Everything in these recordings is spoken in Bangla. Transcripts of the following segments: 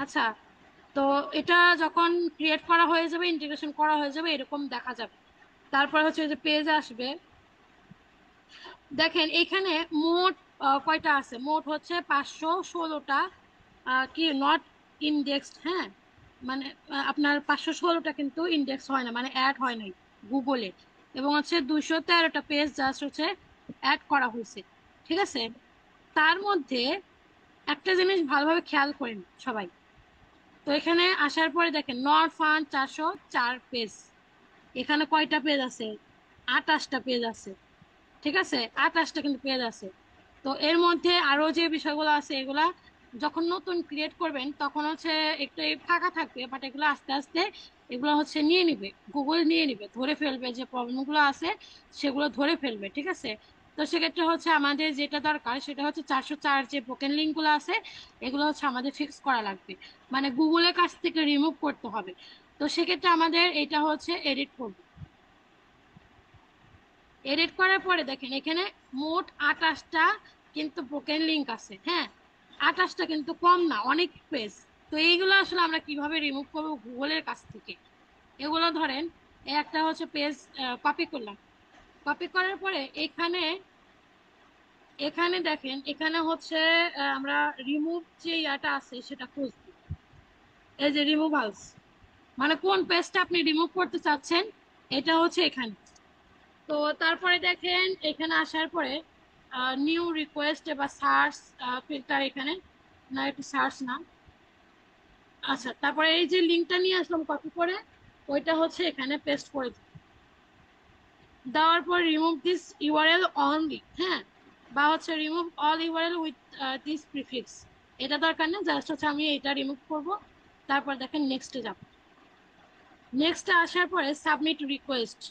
আচ্ছা, তো এটা যখন ক্রিয়েট করা হয়ে যাবে, ইন্টিগ্রেশন করা হয়ে যাবে, এরকম দেখা যাবে। তারপর হচ্ছে যে পেজ আসবে। দেখেন এখানে মোট কয়টা আছে, মোট হচ্ছে 516টা কি নট ইন্ডেক্সড, হ্যাঁ। মানে আপনার 516টা কিন্তু ইন্ডেক্স হয় না, মানে অ্যাড হয় নাই গুগলে। এবং হচ্ছে 213টা পেজ জাস্ট হচ্ছে অ্যাড করা হয়েছে, ঠিক আছে। তার মধ্যে একটা জিনিস ভালোভাবে খেয়াল করেন সবাই। তো এখানে আসার পরে দেখেন নট ফান্ড 404 পেজ। এখানে কয়টা পেজ আছে? 28টা পেজ আছে, ঠিক আছে। 28টা কিন্তু পেজ আছে। তো এর মধ্যে আরো যে বিষয়গুলো আছে এগুলা যখন নতুন ক্রিয়েট করবেন তখন হচ্ছে একটু এই ফাঁকা থাকবে, বাট এগুলো আস্তে আস্তে এগুলো হচ্ছে নিয়ে নিবে, গুগল নিয়ে নিবে, ধরে ফেলবে, যে প্রবলেম গুলো আছে সেগুলো ধরে ফেলবে, ঠিক আছে। তো সেক্ষেত্রে হচ্ছে আমাদের যেটা দরকার সেটা হচ্ছে 404 যে ব্রোকেন লিঙ্ক গুলো আছে এগুলো হচ্ছে আমাদের ফিক্স করা লাগবে, মানে গুগলের কাছ থেকে রিমুভ করতে হবে। তো সেক্ষেত্রে আমাদের এটা হচ্ছে এডিট করবে। এডিট করার পরে দেখেন এখানে মোট 28টা কিন্তু ব্রোকেন লিংক আছে, হ্যাঁ। 28টা কিন্তু কম না, অনেক পেজ। তো এইগুলো আসলে আমরা কিভাবে রিমুভ করবো গুগলের কাছ থেকে? এগুলো ধরেন এই একটা হচ্ছে পেজ কপি করলাম। কপি করার পরে এখানে এখানে দেখেন এখানে হচ্ছে আমরা রিমুভ যে ইয়াটা আছে সেটা খুঁজবো। এই যে রিমুভালস, মানে কোন পেজটা আপনি রিমুভ করতে চাচ্ছেন, এটা হচ্ছে এখানে। তো তারপরে দেখেন এখানে আসার পরে নিউ রিকোয়েস্ট বা সার্চ ফিল্টার এখানে, না একটু সার্চ না। আচ্ছা, তারপরে এই যে লিঙ্কটা নিয়ে আসলাম কপি করে, ওইটা হচ্ছে এখানে পেস্ট করে দিই। দেওয়ার পর রিমুভ দিস ইউআরএল অনলি, হ্যাঁ। বা হচ্ছে remove all URL with this prefix, এটা দরকার না, জাস্ট হচ্ছে আমি এটা রিমুভ করব। তারপর দেখেন নেক্সটে যাব। নেক্সটে আসার পরে সাবমিট রিকোয়েস্ট,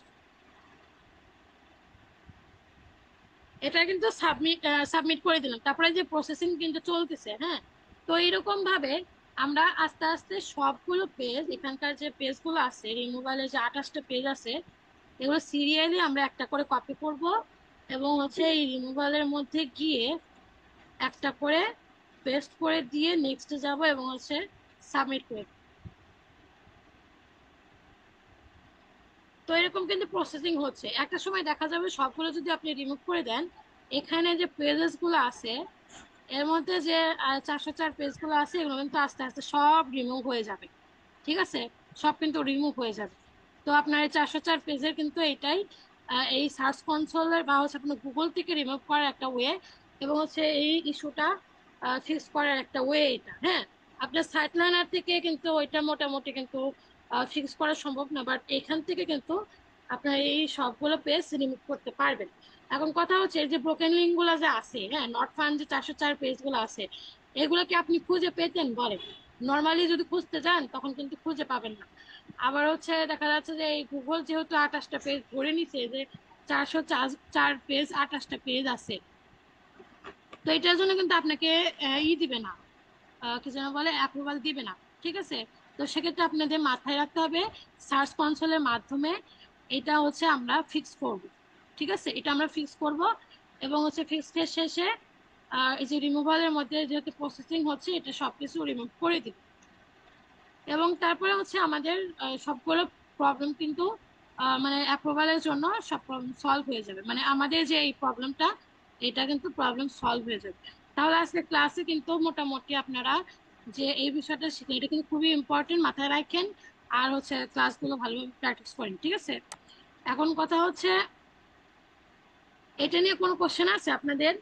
এটা কিন্তু সাবমিট সাবমিট করে দিলাম। তারপরে যে প্রসেসিং কিন্তু চলতেছে, হ্যাঁ। তো এইরকম ভাবে আমরা আস্তে আস্তে সবগুলো পেজ, এখানকার যে পেজগুলো আছে রিমুভালের যে 28টা পেজ আছে, এগুলো সিরিয়ালি আমরা একটা করে কপি করব। এবং হচ্ছে এই রিমুভালের মধ্যে গিয়ে একটা করে পেস্ট করে দিয়ে নেক্সটে যাব এবং হচ্ছে সাবমিট করে দেব। তো এরকম কিন্তু প্রসেসিং হচ্ছে, একটা সময় দেখা যাবে সবগুলো যদি আপনি রিমুভ করে দেন, এখানে যে পেজেস গুলো আছে এর মধ্যে যে 404 পেজ গুলো আছে এগুলো কিন্তু আস্তে আস্তে সব রিমুভ হয়ে যাবে, ঠিক আছে। সব কিন্তু রিমুভ হয়ে যাবে। তো আপনার এই 404 পেজের কিন্তু এটাই এই সার্চ কনসোলের বা হচ্ছে আপনার গুগল থেকে রিমুভ করার একটা ওয়ে, এবং হচ্ছে এই ইস্যুটা ফিক্স করার একটা ওয়ে এটা, হ্যাঁ। আপনার সাইটলাইনার থেকে কিন্তু ওইটা মোটামুটি কিন্তু ফিক্স করা সম্ভব না, বাট এখান থেকে কিন্তু আপনার এই সবগুলো পেজ রিমুভ করতে পারবেন। এখন কথা হচ্ছে এই যে ব্রোকেন লিঙ্ক গুলো যে আছে, হ্যাঁ, নট ফান্ড যে 404 পেজ গুলো আছে, এগুলো কি আপনি খুঁজে পেতেন বলেন? নর্মালি যদি খুঁজতে যান তখন কিন্তু খুঁজে পাবেন না। আবার হচ্ছে দেখা যাচ্ছে যে এই গুগল যেহেতু 28টা পেজ ধরে নিছে যে 404 পেজ 28টা পেজ আছে, তো এটার জন্য কিন্তু আপনাকে দিবে না, কি যেন বলে, অ্যাপ্রুভাল দিবে না, ঠিক আছে। তো সেক্ষেত্রে আপনাদের মাথায় রাখতে হবে সার্চ কনসোলের মাধ্যমে এটা হচ্ছে আমরা ফিক্স করব, ঠিক আছে। এটা আমরা ফিক্স করব এবং হচ্ছে ফিক্সের শেষে এই যে রিমুভালের মধ্যে যেহেতু প্রসেসিং হচ্ছে এটা সবকিছু রিমুভ করে দিব। এবং তারপরে হচ্ছে আমাদের সবগুলো প্রবলেম কিন্তু মানে অ্যাপ্রুভালের জন্য সব প্রবলেম সলভ হয়ে যাবে, মানে আমাদের যে এই প্রবলেমটা এটা কিন্তু প্রবলেম সলভ হয়ে যাবে। তাহলে আজকে ক্লাসে কিন্তু মোটামুটি আপনারা যে এই বিষয়টা শিখলেন এটা কিন্তু খুবই ইম্পর্টেন্ট, মাথায় রাখেন। আর হচ্ছে ক্লাসগুলো ভালোভাবে প্র্যাকটিস করেন, ঠিক আছে। এখন কথা হচ্ছে এটা নিয়ে কোনো কোশ্চেন আছে আপনাদের?